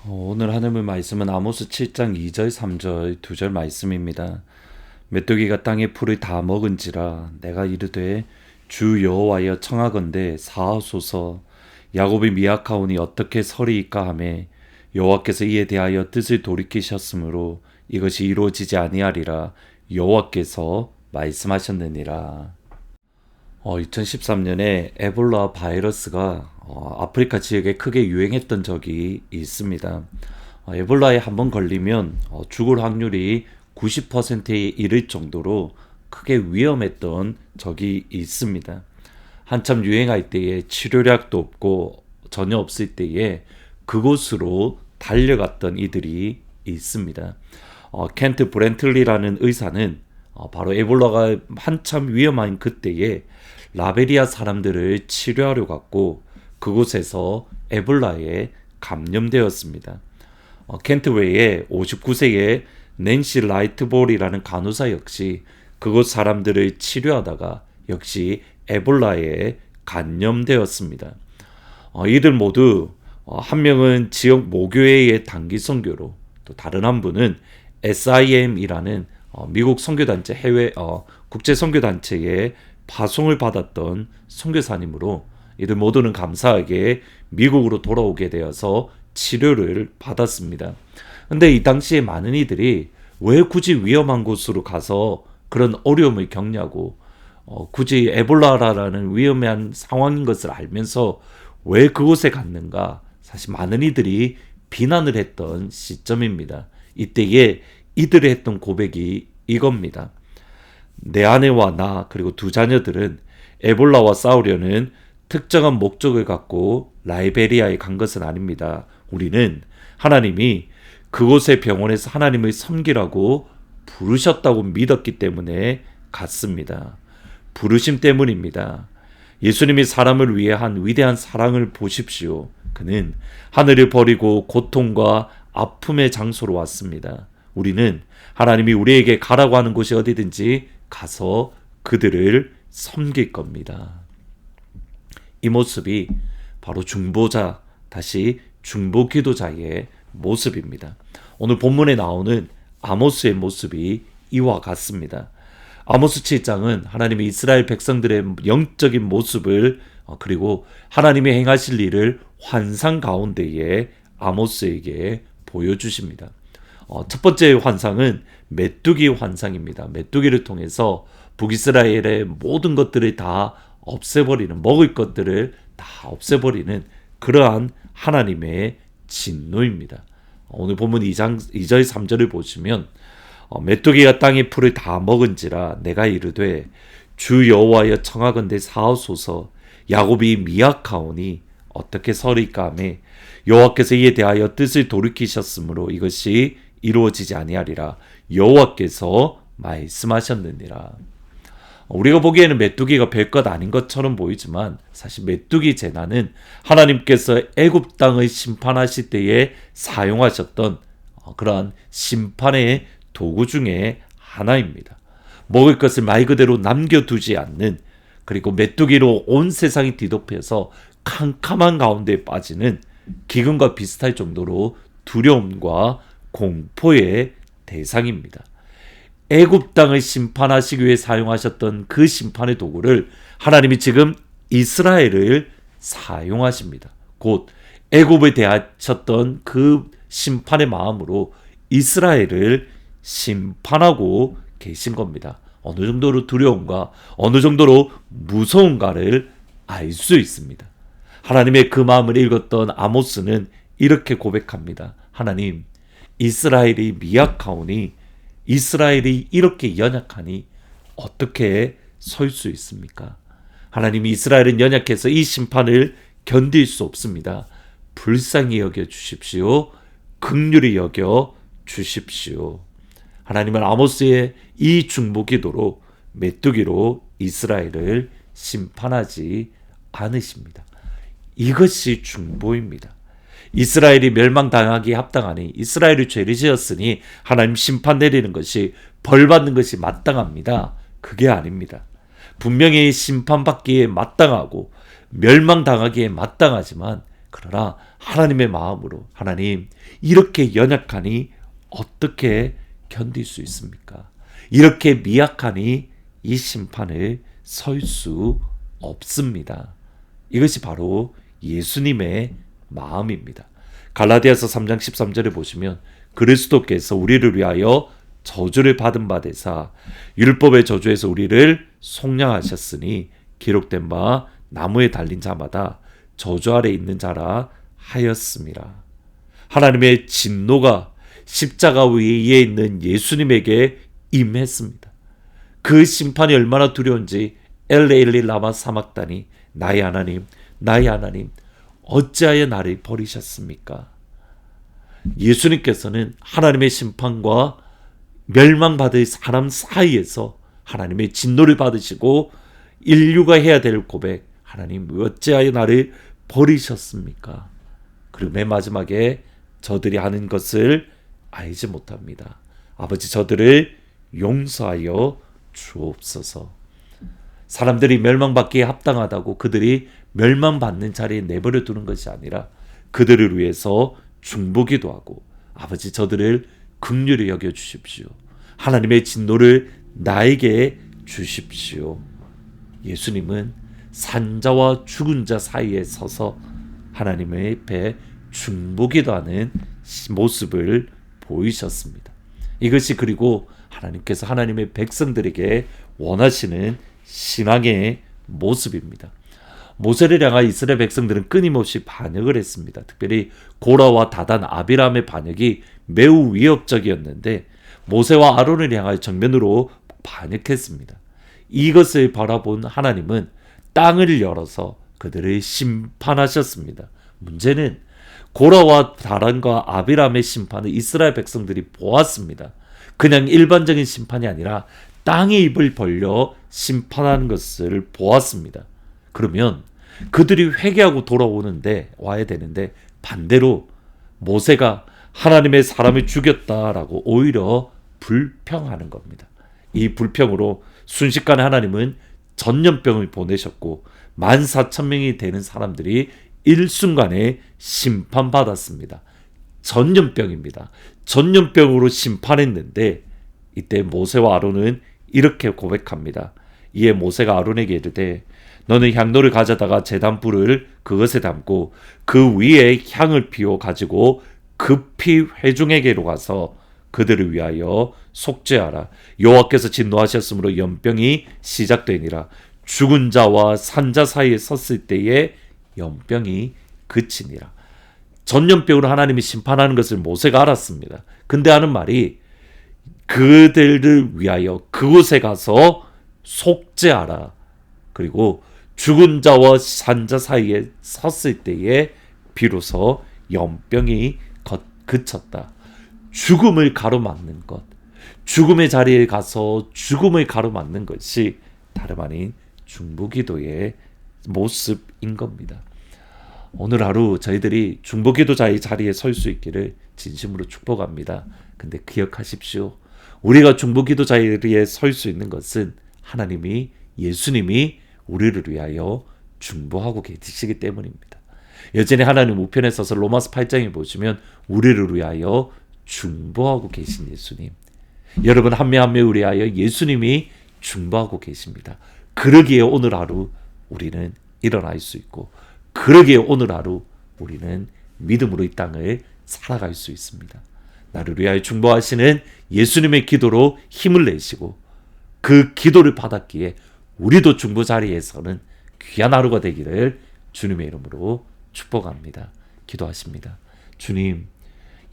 오늘 하나님의 말씀은 아모스 7장 2절 3절 2절 말씀입니다. 메뚜기가 땅의 풀을 다 먹은지라 내가 이르되 주 여호와여 청하건대 사하소서. 야곱이 미약하오니 어떻게 서리이까 하매 여호와께서 이에 대하여 뜻을 돌이키셨으므로 이것이 이루어지지 아니하리라 여호와께서 말씀하셨느니라. 2013년에 에볼라 바이러스가 아프리카 지역에 크게 유행했던 적이 있습니다. 에볼라에 한번 걸리면 죽을 확률이 90%에 이를 정도로 크게 위험했던 적이 있습니다. 한참 유행할 때에 치료약도 없고 전혀 없을 때에 그곳으로 달려갔던 이들이 있습니다. 켄트 브렌틀리라는 의사는 바로 에볼라가 한참 위험한 그때에 라베리아 사람들을 치료하려 갔고 그곳에서 에볼라에 감염되었습니다. 켄트 외에 59세의 낸시 라이트볼이라는 간호사 역시 그곳 사람들을 치료하다가 역시 에볼라에 감염되었습니다. 이들 모두 한 명은 지역 모교회의 단기 선교로, 또 다른 한 분은 SIM이라는 미국 선교단체 국제 선교단체의 파송을 받았던 선교사님으로 이들 모두는 감사하게 미국으로 돌아오게 되어서 치료를 받았습니다. 근데 이 당시에 많은 이들이 왜 굳이 위험한 곳으로 가서 그런 어려움을 겪냐고, 굳이 에볼라라는 위험한 상황인 것을 알면서 왜 그곳에 갔는가, 사실 많은 이들이 비난을 했던 시점입니다. 이때에 이들이 했던 고백이 이겁니다. 내 아내와 나 그리고 두 자녀들은 에볼라와 싸우려는 특정한 목적을 갖고 라이베리아에 간 것은 아닙니다. 우리는 하나님이 그곳의 병원에서 하나님을 섬기라고 부르셨다고 믿었기 때문에 갔습니다. 부르심 때문입니다. 예수님이 사람을 위해 한 위대한 사랑을 보십시오. 그는 하늘을 버리고 고통과 아픔의 장소로 왔습니다. 우리는 하나님이 우리에게 가라고 하는 곳이 어디든지 가서 그들을 섬길 겁니다. 이 모습이 바로 중보자, 다시 중보 기도자의 모습입니다. 오늘 본문에 나오는 아모스의 모습이 이와 같습니다. 아모스 7장은 하나님의 이스라엘 백성들의 영적인 모습을 그리고 하나님이 행하실 일을 환상 가운데에 아모스에게 보여주십니다. 첫 번째 환상은 메뚜기 환상입니다. 메뚜기를 통해서 북이스라엘의 모든 것들을 다 없애버리는, 먹을 것들을 다 없애버리는 그러한 하나님의 진노입니다. 오늘 본문 2장 2절 3절을 보시면 메뚜기가 땅의 풀을 다 먹은지라 내가 이르되 주 여호와여 청하건대 사하소서. 야곱이 미약하오니 어떻게 서리까 하매 여호와께서 이에 대하여 뜻을 돌이키셨으므로 이것이 이루어지지 아니하리라 여호와께서 말씀하셨느니라. 우리가 보기에는 메뚜기가 별것 아닌 것처럼 보이지만 사실 메뚜기 제나는 하나님께서 애굽 땅을 심판하실 때에 사용하셨던 그러한 심판의 도구 중에 하나입니다. 먹을 것을 말 그대로 남겨두지 않는, 그리고 메뚜기로 온 세상이 뒤덮여서 캄캄한 가운데 빠지는 기근과 비슷할 정도로 두려움과 공포의 대상입니다. 애굽 땅을 심판하시기 위해 사용하셨던 그 심판의 도구를 하나님이 지금 이스라엘을 사용하십니다. 곧 애굽에 대하셨던 그 심판의 마음으로 이스라엘을 심판하고 계신 겁니다. 어느 정도로 두려움과 어느 정도로 무서운가를 알 수 있습니다. 하나님의 그 마음을 읽었던 아모스는 이렇게 고백합니다. 하나님, 이스라엘이 미약하오니, 이스라엘이 이렇게 연약하니 어떻게 설 수 있습니까? 하나님이 이스라엘은 연약해서 이 심판을 견딜 수 없습니다. 불쌍히 여겨 주십시오. 긍휼히 여겨 주십시오. 하나님은 아모스의 이 중보 기도로 메뚜기로 이스라엘을 심판하지 않으십니다. 이것이 중보입니다. 이스라엘이 멸망당하기에 합당하니, 이스라엘이 죄를 지었으니 하나님 심판 내리는 것이, 벌 받는 것이 마땅합니다. 그게 아닙니다. 분명히 심판받기에 마땅하고 멸망당하기에 마땅하지만 그러나 하나님의 마음으로 하나님 이렇게 연약하니 어떻게 견딜 수 있습니까? 이렇게 미약하니 이 심판을 설 수 없습니다. 이것이 바로 예수님의 마음입니다. 갈라디아서 3장 13절에 보시면 그리스도께서 우리를 위하여 저주를 받은 바 되사 율법의 저주에서 우리를 속량하셨으니 기록된 바 나무에 달린 자마다 저주 아래 있는 자라 하였습니다. 하나님의 진노가 십자가 위에 있는 예수님에게 임했습니다. 그 심판이 얼마나 두려운지 엘레일리 라마 사막다니 나의 하나님 나의 하나님 어찌하여 나를 버리셨습니까? 예수님께서는 하나님의 심판과 멸망받을 사람 사이에서 하나님의 진노를 받으시고 인류가 해야 될 고백, 하나님 어찌하여 나를 버리셨습니까? 그리고 맨 마지막에 저들이 하는 것을 알지 못합니다. 아버지 저들을 용서하여 주옵소서. 사람들이 멸망받기에 합당하다고 그들이 멸망받는 자리에 내버려 두는 것이 아니라 그들을 위해서 중보기도 하고 아버지 저들을 긍휼히 여겨 주십시오. 하나님의 진노를 나에게 주십시오. 예수님은 산자와 죽은 자 사이에 서서 하나님의 앞에 중보기도 하는 모습을 보이셨습니다. 이것이 그리고 하나님께서 하나님의 백성들에게 원하시는 신앙의 모습입니다. 모세를 향한 이스라엘 백성들은 끊임없이 반역을 했습니다. 특별히 고라와 다단, 아비람의 반역이 매우 위협적이었는데 모세와 아론을 향하여 정면으로 반역했습니다. 이것을 바라본 하나님은 땅을 열어서 그들을 심판하셨습니다. 문제는 고라와 다란과 아비람의 심판을 이스라엘 백성들이 보았습니다. 그냥 일반적인 심판이 아니라 땅의 입을 벌려 심판하는 것을 보았습니다. 그러면 그들이 회개하고 와야 되는데 반대로 모세가 하나님의 사람을 죽였다라고 오히려 불평하는 겁니다. 이 불평으로 순식간에 하나님은 전염병을 보내셨고 14,000명이 되는 사람들이 일순간에 심판받았습니다. 전염병입니다. 전염병으로 심판했는데 이때 모세와 아론은 이렇게 고백합니다. 이에 모세가 아론에게 이르되 너는 향로를 가져다가 제단 불을 그것에 담고 그 위에 향을 피워 가지고 급히 회중에게로 가서 그들을 위하여 속죄하라. 여호와께서 진노하셨으므로 연병이 시작되니라. 죽은 자와 산 자 사이에 섰을 때에 연병이 그치니라. 전염병으로 하나님이 심판하는 것을 모세가 알았습니다. 근데 하는 말이 그들을 위하여 그곳에 가서 속죄하라. 그리고 죽은 자와 산 자 사이에 섰을 때에 비로소 연병이 그쳤다. 죽음을 가로막는 것, 죽음의 자리에 가서 죽음을 가로막는 것이 다름 아닌 중보기도의 모습인 겁니다. 오늘 하루 저희들이 중보기도자의 자리에 설 수 있기를 진심으로 축복합니다. 근데 기억하십시오. 우리가 중보기도자의 자리에 설 수 있는 것은 하나님이, 예수님이 우리를 위하여 중보하고 계시기 때문입니다. 여전히 하나님 우편에 서서 로마서 8장에 보시면 우리를 위하여 중보하고 계신 예수님, 여러분 한 명 한 명을 위하여 예수님이 중보하고 계십니다. 그러기에 오늘 하루 우리는 일어날 수 있고, 그러기에 오늘 하루 우리는 믿음으로 이 땅을 살아갈 수 있습니다. 나를 위하여 중보하시는 예수님의 기도로 힘을 내시고 그 기도를 받았기에 우리도 중보 자리에서는 귀한 하루가 되기를 주님의 이름으로 축복합니다. 기도하십니다. 주님,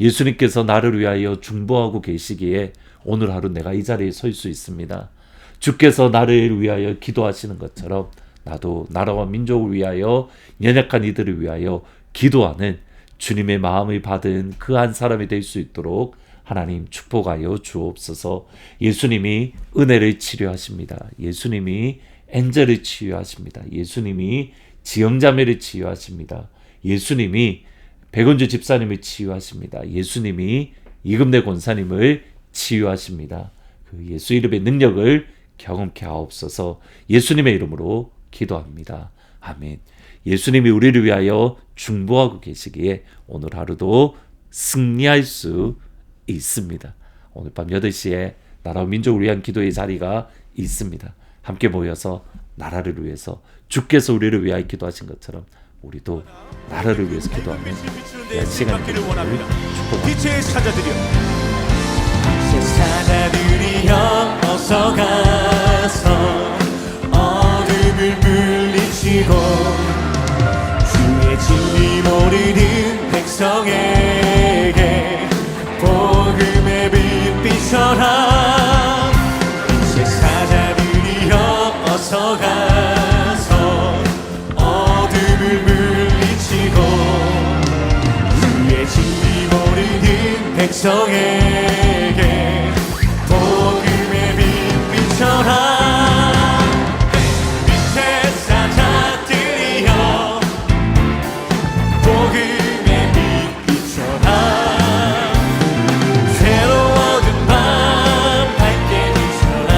예수님께서 나를 위하여 중보하고 계시기에 오늘 하루 내가 이 자리에 설 수 있습니다. 주께서 나를 위하여 기도하시는 것처럼 나도 나라와 민족을 위하여, 연약한 이들을 위하여 기도하는 주님의 마음을 받은 그 한 사람이 될 수 있도록 하나님 축복하여 주옵소서. 예수님이 은혜를 치료하십니다. 예수님이 엔젤을 치유하십니다. 예수님이 지영자매를 치유하십니다. 예수님이 백원주 집사님을 치유하십니다. 예수님이 이금대 권사님을 치유하십니다. 그 예수 이름의 능력을 경험케 하옵소서. 예수님의 이름으로 기도합니다. 아멘. 예수님이 우리를 위하여 중보하고 계시기에 오늘 하루도 승리할 수 있습니다. 오늘 밤 8시에 나라와 민족을 위한 기도의 자리가 있습니다. 함께 모여서 나라를 위해서 주께서 우리를 위하여 기도하신 것처럼 우리도 나라를 위해서 기도하는 시간이 되기를 축복합니다. 빛의 사자들이여, 빛의 사자들이여, 어서 가서 어둠을 물리치고 주의 진리 모르는 백성에게 복음의 빛 비춰라. 빛의 사자들이여, 어서 가서 어둠을 물리치고 주의 진리 모르는 백성에게 복음의 빛 비춰라. 빛의 사자들이여, 복음의 빛 비춰라. 새로워진 밤 밝게 비춰라.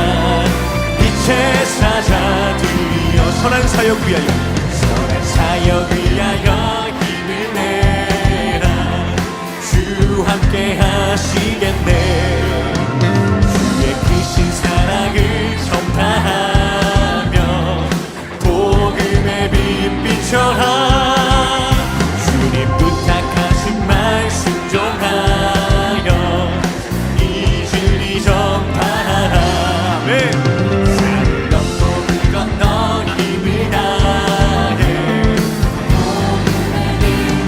빛의 사자들이여, 선한 사역 위하여, 선한 사역 위하여 힘을 내라. 주 함께 하시겠네. 주의 크신 사랑을 전파하며 복음의 빛 비춰라. 주님 부탁하신 말 순종하여 이 진리 전파하라. 아멘. 산을 넘고 물 건너 힘을 다해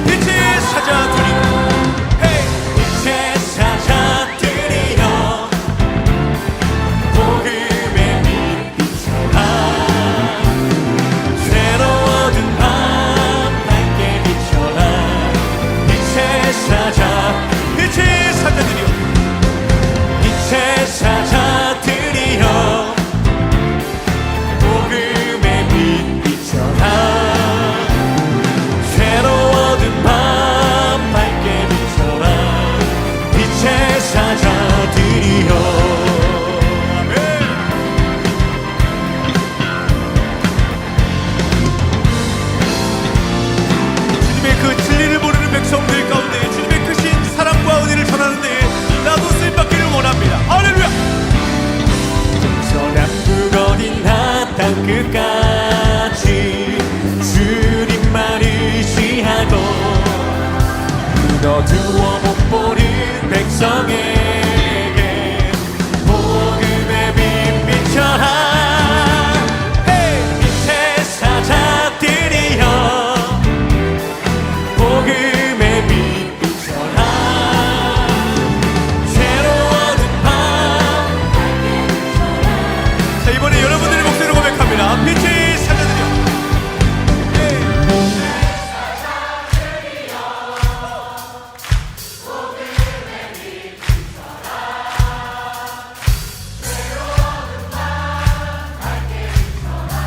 빛의 사자들이여, 빛의 사자들이여, 복음의 빛 비춰라. 새로워진 밤 밝게 비춰라. 빛의 사자들이여, 빛의 사자들이여, 복음의 빛 비춰라. 새로워진 밤 밝게 비춰라. 빛의 사자들이여. 아멘. 주님의 그 진리를 모르는 백성들 가운데 주님의 크신 사랑과 은혜를 전하는데 나도 쓰임받기를 원합니다. 할렐루야. 동서남북 어딘 나땅 끝까지 주님만 의지하고 너두어 못 보는 백성에게 복음의 빛 비춰라. 빛의 사자들이여, 복음의 빛 비춰라. 새로워진 밤. 자, 이번에 여러분들의 목소리로 고백합니다. 빛의 사자들이여.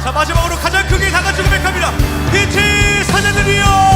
자, 마지막으로 가장 크게 다 같이 고백합니다. 빛의 사자들이여.